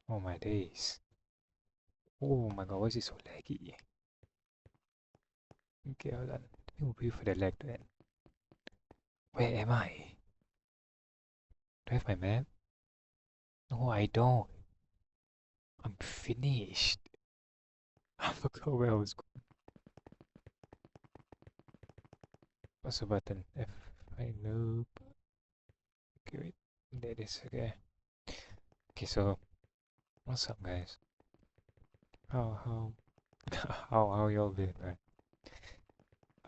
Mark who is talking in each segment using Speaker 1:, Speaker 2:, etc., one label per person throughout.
Speaker 1: Oh my days. Oh my god, why is it so laggy? Okay, hold on. Let me wait for the lag to end. Where am I? Do I have my map? No, I don't. I'm finished. I forgot where I was going. What's the button? F. I know. Okay, wait. There it is. Okay. Okay, so what's up, guys? How how y'all been, right?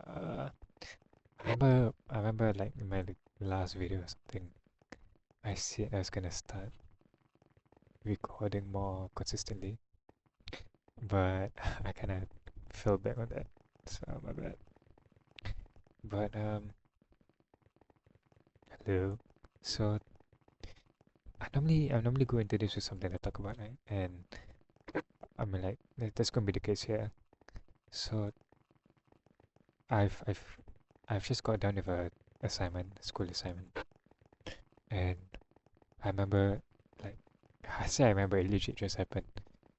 Speaker 1: Uh, I remember like in my last video or something, I said I was gonna start recording more consistently, but I kind of fell back on that, so my bad. But hello. So I normally go into this with something to talk about, right? And I mean like that's gonna be the case here. So I've I've I've just got done with a assignment, school assignment, and I remember like I say I remember it legit just happened.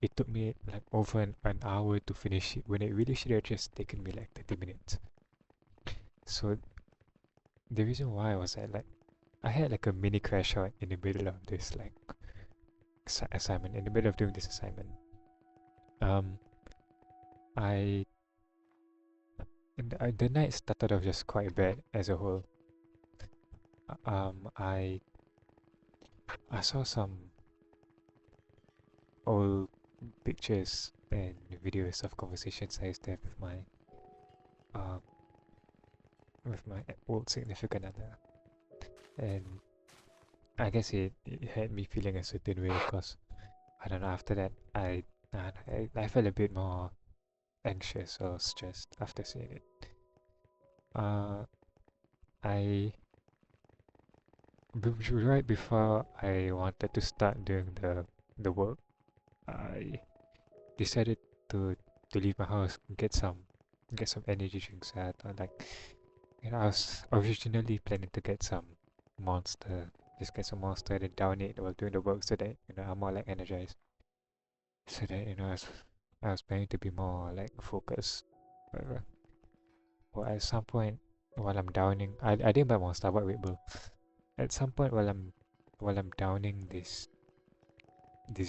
Speaker 1: It took me like over an hour to finish it when it really should have just taken me like 30 minutes. So the reason why was that like I had like a mini crash out in the middle of this like assignment, in the middle of doing this assignment. Um, I the night started off just quite bad as a whole. I saw some old pictures and videos of conversations I used to have um with my old significant other, and I guess it had me feeling a certain way because I don't know. After that, I felt a bit more anxious or stressed after seeing it. Uh, I right before I wanted to start doing the work, I decided to to leave my house and get some energy drinks. I thought like I was originally planning to get some monster, just get some monster and down it while doing the work so that I'm more like energized. So that I was planning to be more like focused. Whatever. Or at some point while I'm downing, I didn't buy monster, but Red Bull. At some point while I'm downing these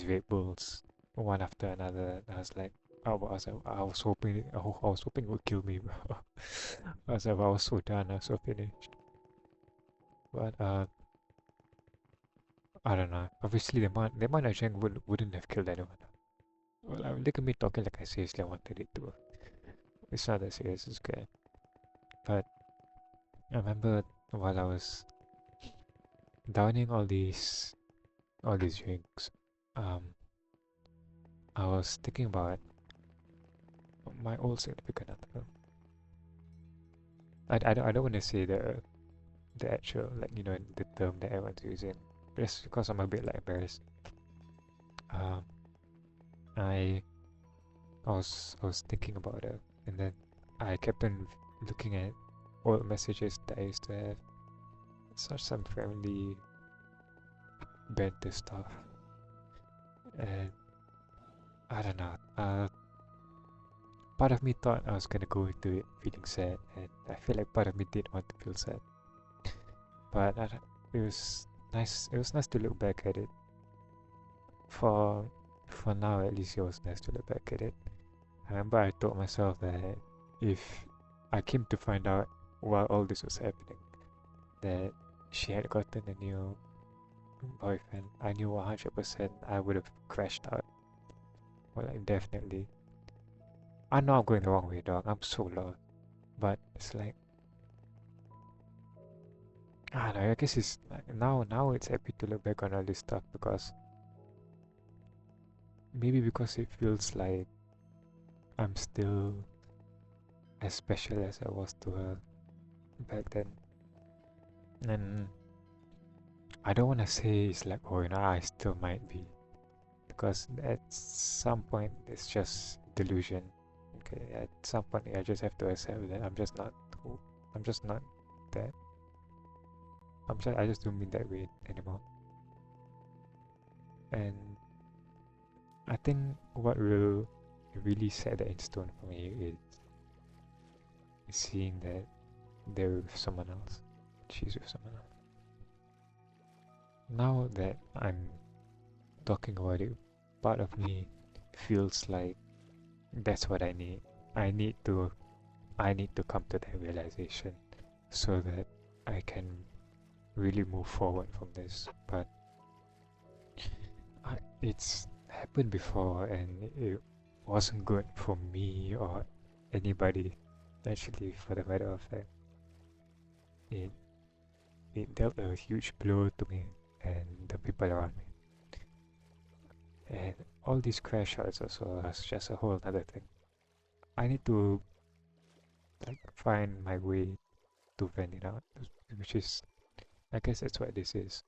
Speaker 1: Red Bulls one after another, I was like, I was hoping I was hoping it would kill me, bro. I was so done, I was so finished. But I don't know. Obviously, the amount I drank wouldn't have killed anyone. Well, look at me talking like I seriously wanted it to. It's not that serious, it's okay. But I remember while I was downing all these drinks, um, I was thinking about my old significant other. I don't want to say the actual like the term that everyone's using, just because I'm a bit like embarrassed. Um, I I was thinking about it, and then I kept on looking at old messages that I used to have. Such some family banter stuff, and I don't know. Part of me thought I was gonna go into it feeling sad, and I feel like part of me did want to feel sad. But it was nice. It was nice to look back at it. For for now, at least, it was nice to look back at it. I remember I told myself that if I came to find out while all this was happening that she had gotten a new boyfriend, I knew 100% I would have crashed out. Well, like, definitely. I know I'm going the wrong way, dog. I'm so lost. But it's like, I don't know. I guess it's like now it's happy to look back on all this stuff because maybe because it feels like I'm still as special as I was to her back then. And I don't want to say it's like, oh, I still might be. Because at some point, it's just delusion. Okay, at some point, I just have to accept that I'm just not that. I just don't mean that way anymore. And I think what will really set that in stone for me is seeing that they're with someone else. She's with someone else. Now that I'm talking about it, part of me feels like that's what I need. I need to I need to come to that realization so that I can really move forward from this. But it's happened before and it wasn't good for me or anybody. Actually, for the matter of fact, it it dealt a huge blow to me and the people around me. And all these crash outs also was just a whole other thing. I need to like find my way to vent it out, which is I guess that's what this is.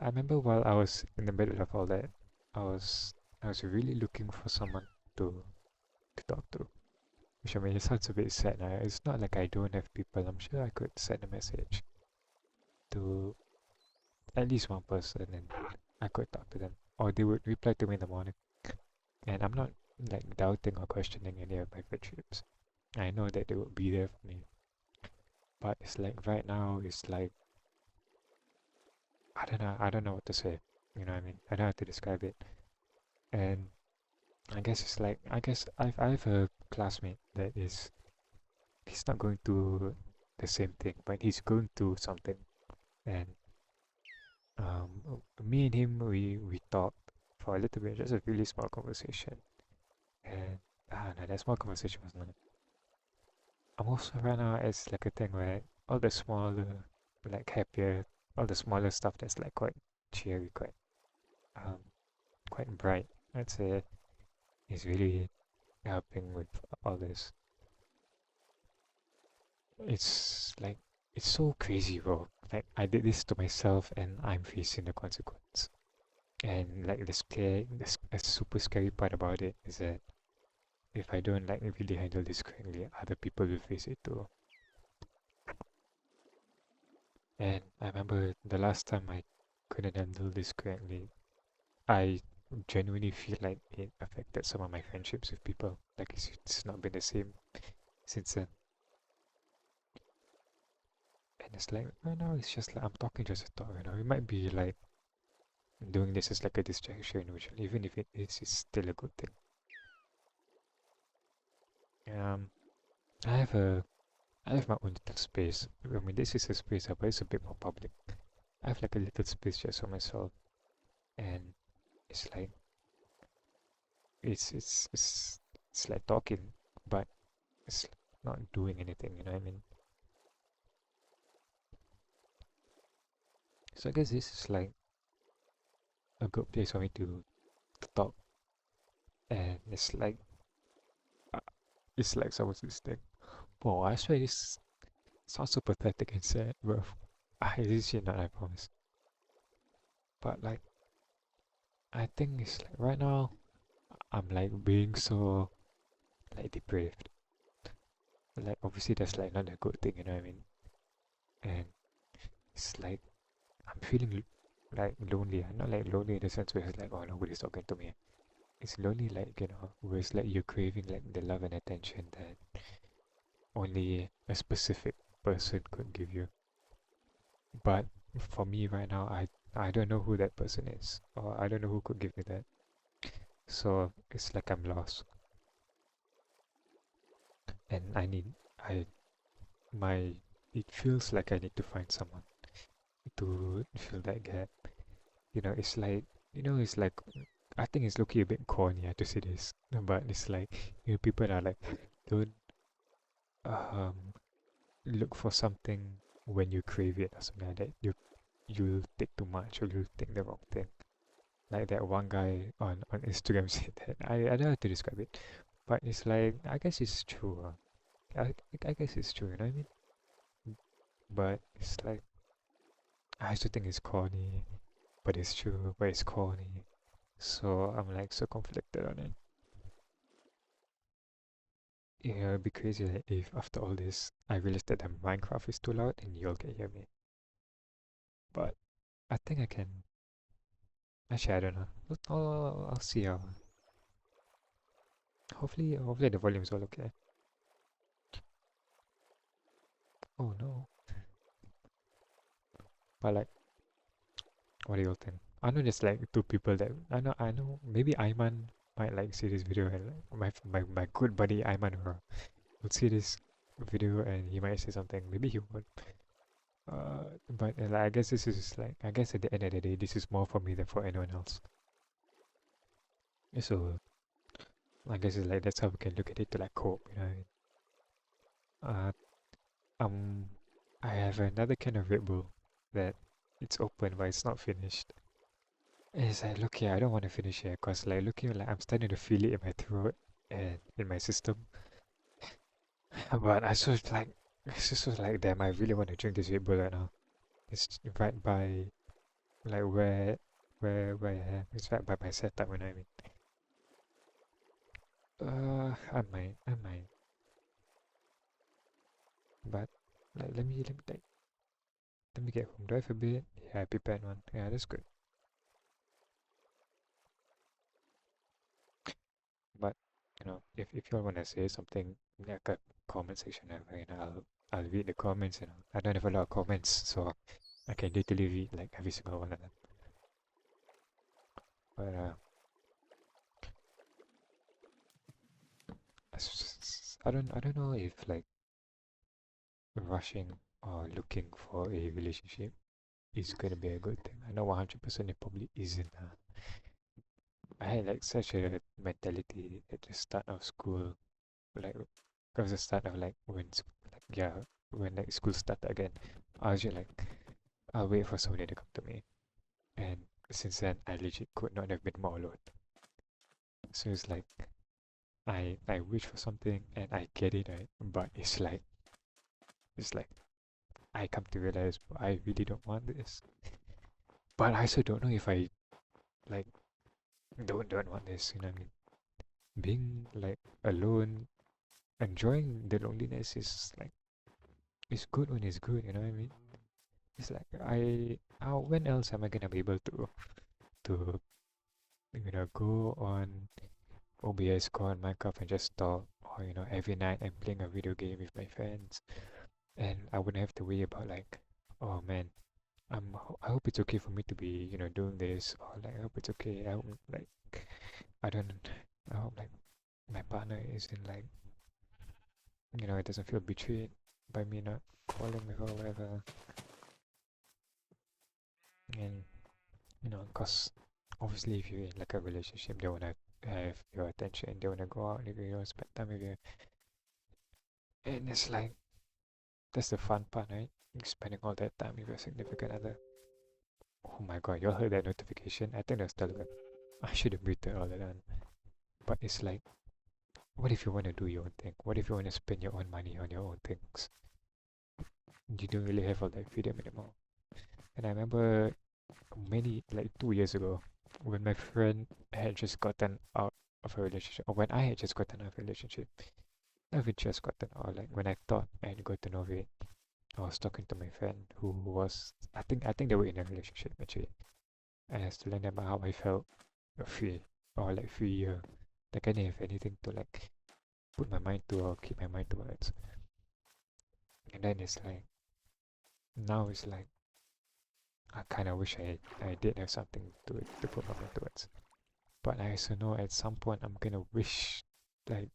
Speaker 1: I remember while I was in the middle of all that, I was I was really looking for someone to to talk to. Which I mean, it sounds a bit sad now. It's not like I don't have people. I'm sure I could send a message to at least one person and I could talk to them. Or they would reply to me in the morning. And I'm not like doubting or questioning any of my friendships. I know that they would be there for me. But it's like right now, it's like, I don't know what to say. You know what I mean? I don't know how to describe it. And I guess it's like, I have a classmate that he's not going to the same thing, but he's going to something. And me and him, we talked for a little bit, just a really small conversation. And no, that small conversation was not. I'm also right now it's like a thing where all the smaller, like happier, all the smaller stuff that's like quite cheery, um, quite bright. I'd say is really helping with all this. It's like it's so crazy, bro. Like I did this to myself, and I'm facing the consequence. And like the super scary part about it is that if I don't like really handle this correctly, other people will face it too. And I remember the last time I couldn't handle this correctly, I genuinely feel like it affected some of my friendships with people. Like it's not been the same since then. And it's like, right now it's just like I'm talking just to talk, you know. It might be like doing this is like a distraction, which even if it is, it's still a good thing. Um, I have a, I have my own little space. I mean, this is a space, but it's a bit more public. I have like a little space just for myself, and it's like it's like talking, but it's not doing anything. You know what I mean? So I guess this is like a good place for me to talk, and uh, it's like someone's listening. Whoa, I swear this sounds so pathetic and sad, bro. This is shit not, I promise. But like, I think it's like right now, I'm like being so like depraved. Like obviously that's like not a good thing, you know what I mean? And it's like I'm feeling like lonely. I'm not like lonely in the sense where it's like, oh, nobody's talking to me. It's lonely like, you know, where it's like you're craving like the love and attention that only a specific person could give you. But for me right now, I don't know who that person is, or I don't know who could give me that. So it's like I'm lost, and I my it feels like I need to find someone to fill that gap. You know, it's like it's like I think it's looking a bit corny to say this, but it's like people are like don't um look for something when you crave it or something like that. You'll take too much or you'll take the wrong thing. Like that one guy on Instagram said that. I don't know how to describe it, but it's like I guess it's true. I guess it's true. You know what I mean? But it's like I used to think it's corny, but it's true. But it's corny, so I'm like so conflicted on it. Yeah, it'd be crazy like, if after all this I realize that the Minecraft is too loud and you all can hear me. But I think I can Actually, I don't know. I'll see how. Hopefully the volume is all okay. Oh no. But like, what do you all think? I know there's like two people that I know maybe Aiman might like see this video and like my good buddy Aiman will see this video and he might say something. Maybe he won't. But like, I guess this is like I guess at the end of the day this is more for me than for anyone else. So I guess it's like that's how we can look at it to like cope, you know what I mean? Um I have another can of Red Bull that it's open but it's not finished. And it's like look here, I don't want to finish here because like looking like I'm starting to feel it in my throat and in my system. But I was like it's just was like damn I really want to drink this Red Bull right now. It's right by like where I am. It's right by my setup, you know what I mean? I might. But like let me get home. Do I have a bed? Yeah, I prepared one. Yeah, that's good. But if you all wanna say something like a comment section, I'll read the comments. I don't have a lot of comments, so I can literally read like every single one of them. But I don't know if like rushing or looking for a relationship is gonna be a good thing. I know 100% it probably isn't. I had like such a mentality at the start of school, like that was the start of like like yeah, when like school started again. I was just like, I'll wait for somebody to come to me, and since then I legit could not have been more alone. So it's like I wish for something and I get it right, but it's like I come to realize I really don't want this, but I also don't know if I like don't want this. You know what I mean? Being like alone, enjoying the loneliness is like it's good when it's good. You know what I mean? It's like how when else am I gonna be able to go on OBS, go on Minecraft and just talk, or every night I'm playing a video game with my friends, and I wouldn't have to worry about like, oh man, I hope it's okay for me to be doing this, or like I hope it's okay. I hope like I don't I hope like my partner isn't like it doesn't feel betrayed by me not calling her or whatever, and cause obviously if you're in like a relationship, they wanna have your attention, they wanna go out with you, spend time with you, and it's like that's the fun part, right? Spending all that time with your significant other. Oh my god, you all heard that notification? I think that's Telegram. I should have muted all that on. But it's like, what if you want to do your own thing? What if you want to spend your own money on your own things? You don't really have all that freedom anymore. And I remember like 2 years ago, when my friend had just gotten out of a relationship, or when I had just gotten out of a relationship, not even just gotten out, like when I thought I had gotten over it, I was talking to my friend who was, I think they were in a relationship actually, and I was telling them how I felt free, or like free, like I didn't have anything to like put my mind to or keep my mind towards. And then it's like, now it's like, I kind of wish I did have something to put my mind towards. But I also know at some point I'm gonna wish like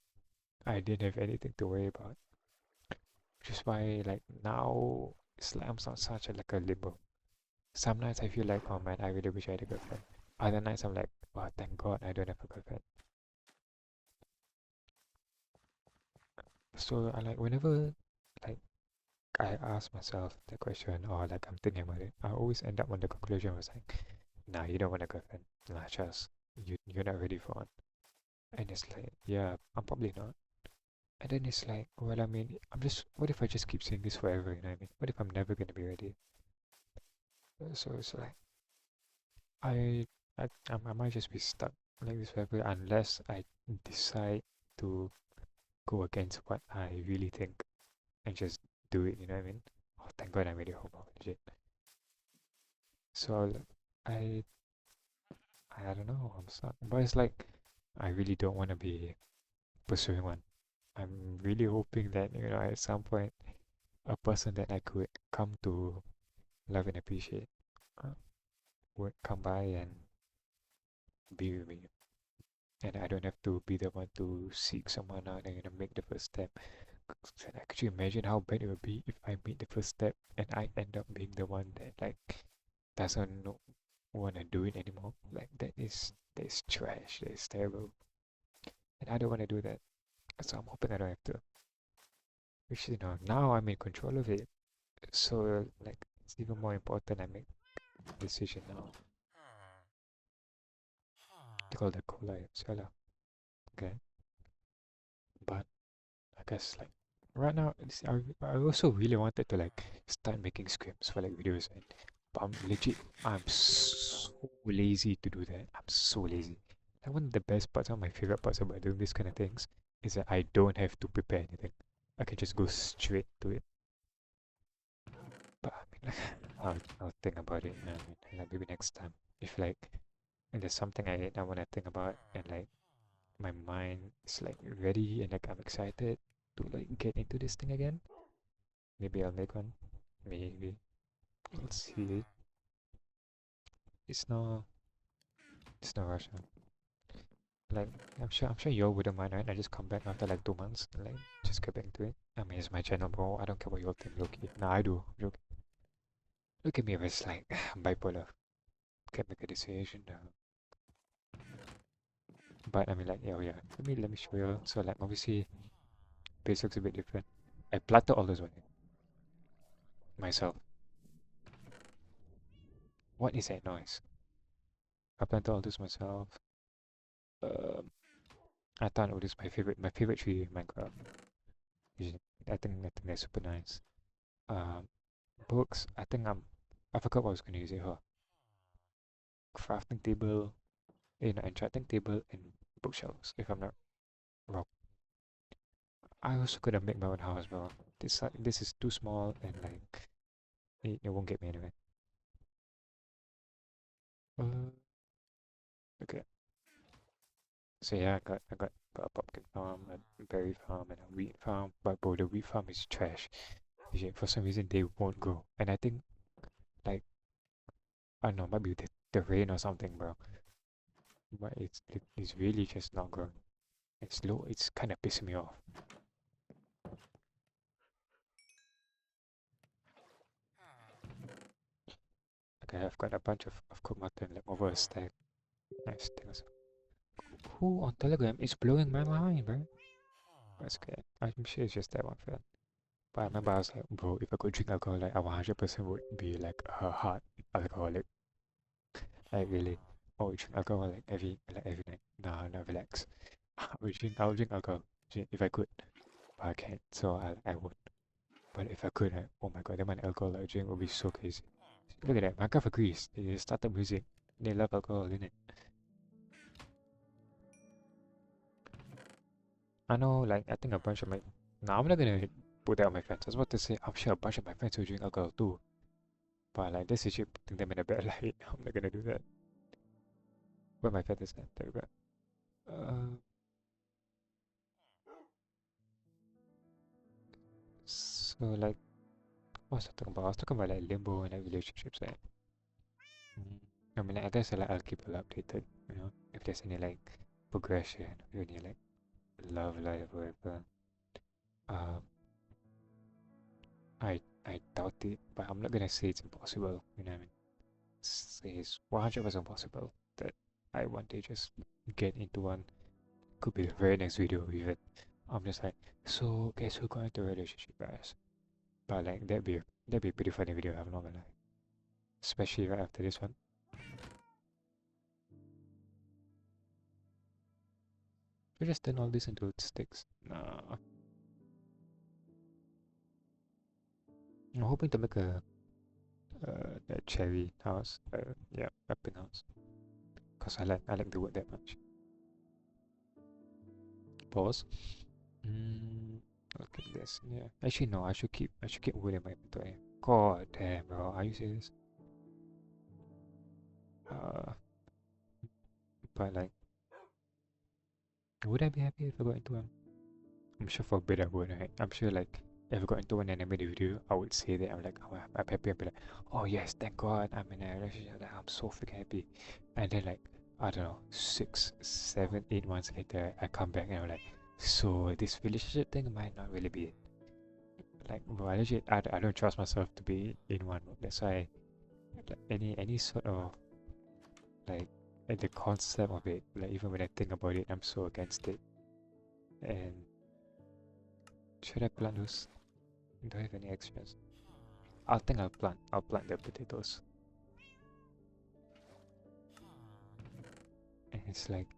Speaker 1: I didn't have anything to worry about. Which is why like now it's like I'm such a like a limbo. Some nights I feel like, oh man, I really wish I had a girlfriend. Other nights I'm like, wow, thank God I don't have a girlfriend. So I like whenever like I ask myself the question or like I'm thinking about it, I always end up on the conclusion was like, nah, you don't want a girlfriend. Nah, just you're not ready for one. And it's like, yeah, I'm probably not. And then it's like, well, I mean, what if I just keep saying this forever? You know what I mean? What if I'm never gonna be ready? So it's like, I, I might just be stuck like this forever unless I decide to go against what I really think and just do it. You know what I mean? Oh, thank God I'm really home, legit. So I I don't know. I'm stuck. But it's like I really don't want to be pursuing one. I'm really hoping that at some point a person that I could come to love and appreciate uh, would come by and be with me, and I don't have to be the one to seek someone out and make the first step. 'Cause I could you imagine how bad it would be if I made the first step and I end up being the one that like doesn't want to do it anymore? Like that is trash. That is terrible, and I don't want to do that. So I'm hoping I don't have to. Which now I'm in control of it. So like it's even more important I make a decision now. To call the cola, Shala. Okay, but I guess like right now, I also really wanted to like start making scripts for like videos, and but I'm so lazy to do that. I'm so lazy. Like one of the best parts, one of my favorite parts about doing this kind of things is that I don't have to prepare anything. I can just go straight to it. But I mean, like, I'll think about it. Like maybe next time if like and there's something I want to think about and like my mind is like ready and like I'm excited to like get into this thing again. Maybe I'll make one. Maybe. We'll see. It's no it's no rush. Like I'm sure you all wouldn't mind, right? I just come back after like 2 months and like just get back into it. I mean it's my channel, bro. I don't care what you all think, Loki. Nah, I do. Look at me if it's like bipolar. Can't make a decision. But I mean like yeah, oh yeah. Let me show you. So like obviously base looks a bit different. I plotted all this one myself. What is that noise? I planted all this myself. Um, I thought it was my favorite tree in Minecraft. I think they're super nice. Um, books. I forgot what I was gonna use it for. Crafting table, enchanting table and bookshelves. If I'm not wrong. I also could have made my own house, bro. This is too small and like it won't get me anywhere. Uh, okay. So yeah, I got a pumpkin farm, a berry farm, and a wheat farm. But bro, the wheat farm is trash. For some reason they won't grow, and I think like I don't know, might be the rain or something, bro. But it's really just not growing. It's low. It's kind of pissing me off. Okay, I've got a bunch of cooked mutton like over a stack. Nice things. Who on Telegram is blowing my mind, bro? That's good. I'm sure it's just that one friend. But I remember I was like, bro, if I could drink alcohol, like I 100% would be like a hard alcoholic. Like really. Oh, we drink alcohol like every night. Nah, no, relax. I would drink alcohol if I could, but I can't, so I won't. But if I could, oh my god, the amount of alcohol I drink would be so crazy. Look at that, Minecraft agrees. They started music. They love alcohol, innit? I know, like, I think a bunch of my. Nah, I'm not gonna put that on my friends. I was about to say, I'm sure a bunch of my friends will drink alcohol too. But, like, this is putting them in a bad light. I'm not gonna do that. Where my friend is at? There we go. Uh, so, like, what was I talking about? I was talking about, like, limbo and, like, relationships, right? Mm. I mean, like, I guess, like, I'll keep you updated, if there's any, like, progression, any, like, love life or whatever. Um, I doubt it, but I'm not gonna say it's impossible. You know what I mean? Say it's 100% possible that I one day just get into one. Could be the very next video even. I'm just like, so guess who got into a relationship, guys? But like that'd be a pretty funny video. I'm not gonna lie, especially right after this one. We just turn all this into sticks. Nah, I'm hoping to make that cherry house. Yeah, weapon house. Cause I like the wood that much. Pause. Look at this. Yeah. Actually, no. I should keep wood in my inventory. God damn, bro. Are you serious? Uh, But like, would I be happy if I got into one? I'm sure for a bit I would, right? I'm sure like if I got into one and I made a video, I would say that I'm like, oh, I'm happy. I'd be like, oh yes, thank God I'm in a relationship. Like, I'm so freaking happy. And then like, I don't know, 6, 7, 8 months later, I come back and I'm like, so this relationship thing might not really be it. Like, well, I don't trust myself to be in one. That's why like, any sort of like the concept of it, like even when I think about it, I'm so against it. And should I plant those? Do I have any extras? I think I'll plant the potatoes. And it's like,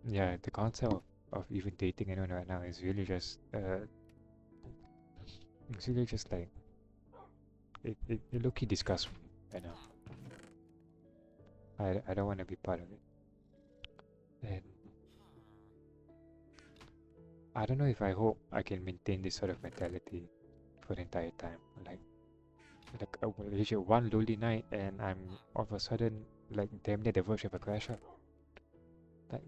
Speaker 1: yeah, the concept of even dating anyone right now is really just it's really just like it low-key disgusts me right now. I don't want to be part of it. And I don't know if I hope I can maintain this sort of mentality for the entire time. Like a legit one lonely night and I'm all of a sudden like damn near the verge of a crash out. Like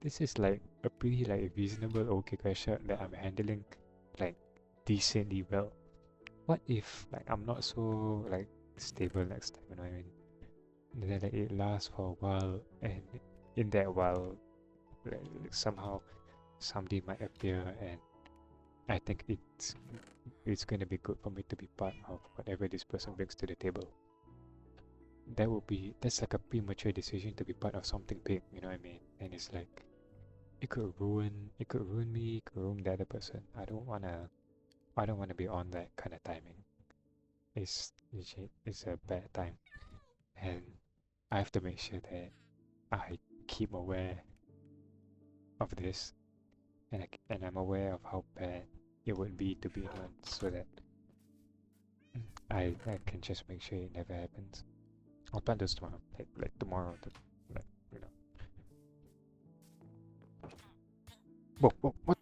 Speaker 1: this is like a pretty like reasonable okay crash out that I'm handling like decently well. What if like I'm not so like stable next time, you know what I mean? And then like, it lasts for a while and in that while like, somehow somebody might appear and I think it's gonna be good for me to be part of whatever this person brings to the table. That's like a premature decision to be part of something big, you know what I mean? And it's like it could ruin me, it could ruin the other person. I don't wanna be on that kind of timing. It's a bad time. And I have to make sure that I keep aware of this and I'm aware of how bad it would be to be in one so that I can just make sure it never happens. I'll plan this tomorrow, like tomorrow, like you know. Whoa, whoa, what?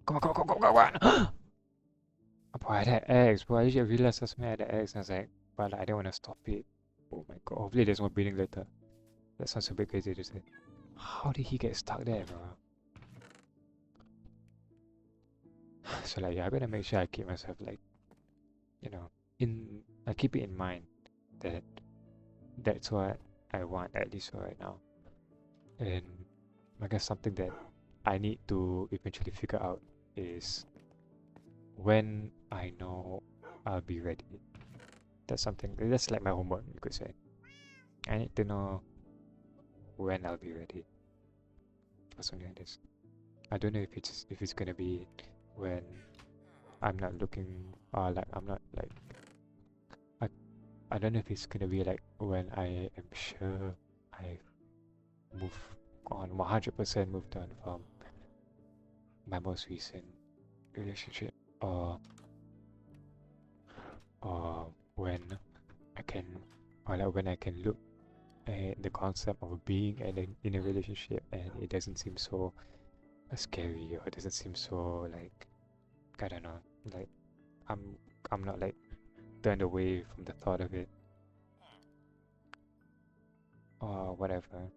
Speaker 1: Come on, come on, come on, come on, come on. Boy, I had eggs, boy. I usually realized that's me I had eggs, and I was like, but like, I don't want to stop it. Oh my god, hopefully there's more breeding later. That sounds a bit crazy to say. How did he get stuck there, bro? So like, yeah, I better make sure I keep myself like, you know, I keep it in mind that that's what I want at least for right now. And I guess something that I need to eventually figure out is when I know I'll be ready. That's like my homework, you could say. I need to know when I'll be ready for something like this. I don't know if it's gonna be when I'm not looking like I'm not like I I don't know if it's gonna be like when I am sure I've moved on 100% moved on from my most recent relationship or when I can or like when I can look at the concept of being in a relationship and it doesn't seem so scary or it doesn't seem so like I don't know like I'm I'm not like turned away from the thought of it or whatever.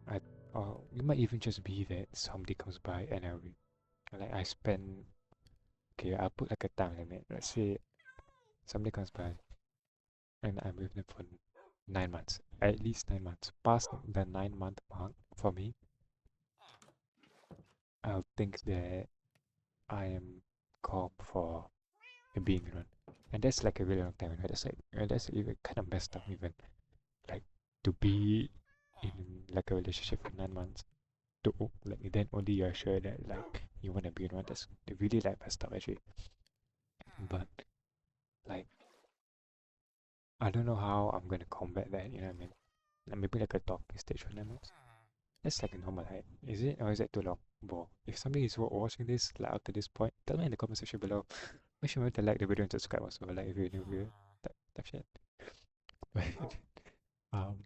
Speaker 1: I or it might even just be that somebody comes by and I spend okay I'll put like a time limit. Let's say somebody comes by and I'm with them for 9 months, at least 9 months. Past the 9 month mark for me, I'll think that I am called for being in one. And that's like a really long time, right? That's even kind of messed up even. Like to be in like a relationship for 9 months to like then only you're sure that like you wanna be in one. That's really like messed up actually. But like I don't know how I'm gonna combat that, you know what I mean? Like maybe like a talking stage for 9 months. That's like a normal height. Is it or is that too long? Bo. If somebody is watching this like up to this point, tell me in the comment section below. Make sure to like the video and subscribe also like if you're new here. Type shit. um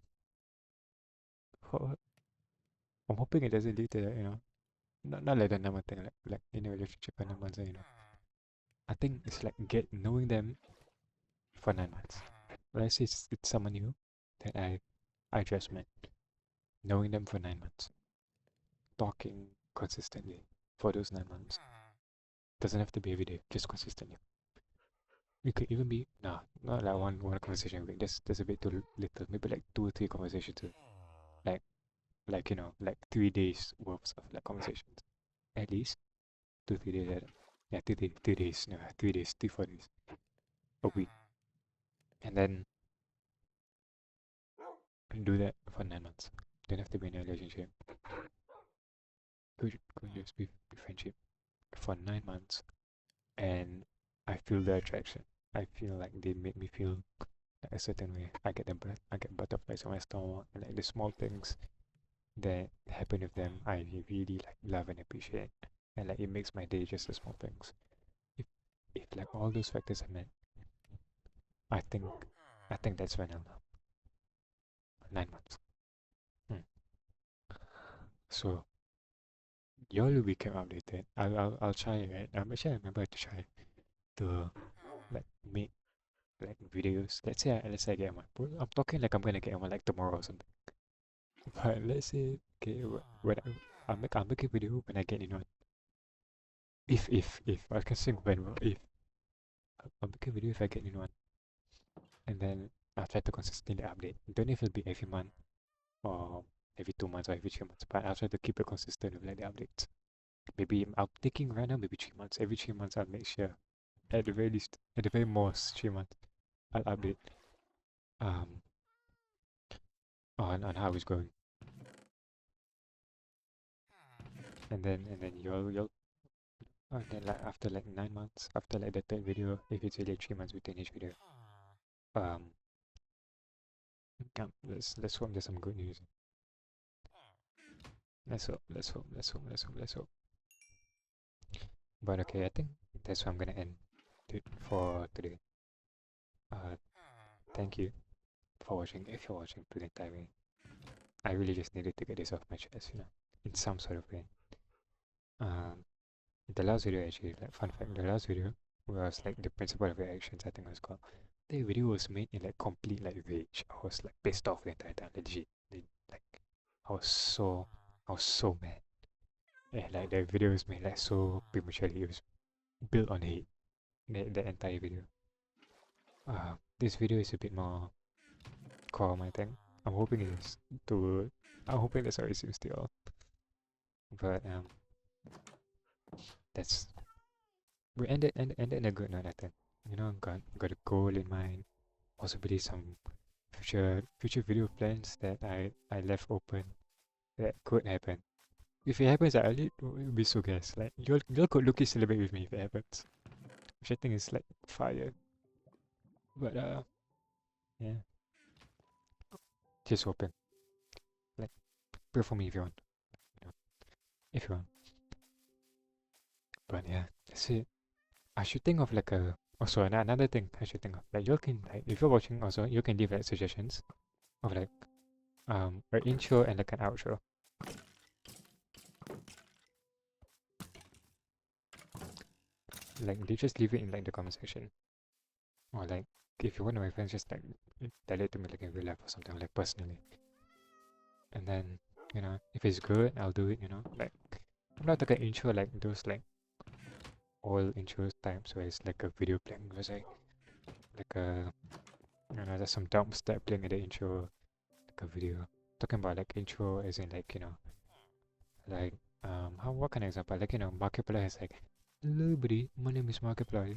Speaker 1: ho- I'm hoping it doesn't lead to that, you know. Not like the number thing, like in a relationship for 9 months, you know. I think it's like knowing them for 9 months. Let's say it's someone new that I just met. Knowing them for 9 months. Talking consistently for those 9 months. Doesn't have to be every day, just consistently. It could even be not like one conversation a week. That's a bit too little. Maybe like 2 or 3 conversations. Like like 3 days worth of like conversations. At least 2 3 days. Yeah, 2 days. No, 3 days, 3 4 days a week, and then do that for 9 months. Don't have to be in a relationship. Could just be friendship for 9 months, and I feel the attraction. I feel like they make me feel like a certain way. I get butterflies on my stomach, and like the small things that happen with them, I really like love and appreciate, and like it makes my day just the small things. If if like all those factors are met, I think I think that's when I'll know. 9 months. Hmm. So your will become updated. I'll try, right? Actually I remember to try to like make like videos. Let's say I get one. I'm talking like I'm gonna get one like tomorrow or something. But let's say okay when I'll make a video when I get in one. If I can sing when well if I'll make a video if I get in one, and then I'll try to consistently update. Don't know if it'll be every month or every 2 months or every 3 months, but I'll try to keep it consistent with like the updates. Maybe I'm taking right now maybe 3 months. Every 3 months I'll make sure at the very least, at the very most 3 months, I'll update um on how it's going. And then you'll and then like after like 9 months, after like the third video, if it's really 3 months between each video, um let's hope there's some good news. Let's hope. But okay, I think that's where I'm gonna end it for today. Uh, thank you for watching. If you're watching to the entire way, I really just needed to get this off my chest, in some sort of way. Um, the last video actually, like fun fact, the last video was like the principle of your actions. I think it was called. The video was made in like complete like rage. I was like pissed off the entire time, legit. Like I was so mad. And like the video was made like so prematurely. It was built on hate. The entire video. This video is a bit more calm, I think. I'm hoping it is to. I'm hoping that's how it seems to y'all. But that's we ended in a good note, I think. Got a goal in mind, possibly some future video plans that I left open that could happen. If it happens, I'll be so guys. Like you'll could look celebrate with me if it happens, which I think is like fire. But yeah, just hoping. Like pray for me if you want, you know, if you want. But yeah, that's it. I should think of like a also another thing I should think of. Like you can like if you're watching also you can leave like suggestions of like an intro and like an outro. Like they just leave it in like the comment section. Or like if you want my friends just like tell it to me like in real life or something like personally. And then, if it's good, I'll do it, Like I'm not like an intro like those like old intro types where it's like a video playing. It was like a there's some dumb step playing at the intro, like a video. Talking about like intro as in like, like what kind of example? Like, Markiplier has like hello buddy, my name is Markiplier.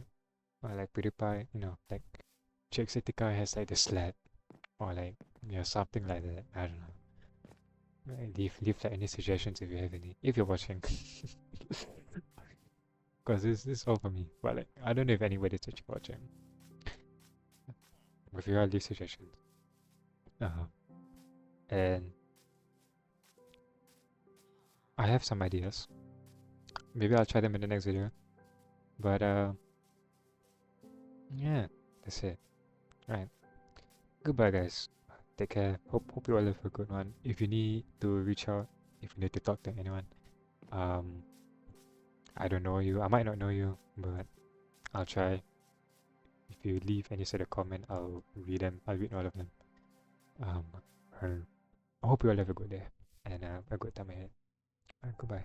Speaker 1: Or like PewDiePie, like Jacksepticeye has like the slap. Or like something like that. I don't know. Leave like any suggestions if you have any. If you're watching. Because this is all for me. But like I don't know if anybody's actually watching. If you are, leave suggestions. And I have some ideas. Maybe I'll try them in the next video. But yeah, that's it. Right. Goodbye guys. Take care. Hope you all have a good one. If you need to reach out, if you need to talk to anyone, I don't know you. I might not know you, but I'll try. If you leave any sort of comment, I'll read them. I'll read all of them. Um, and I hope you all have a good day and a good time ahead. Goodbye.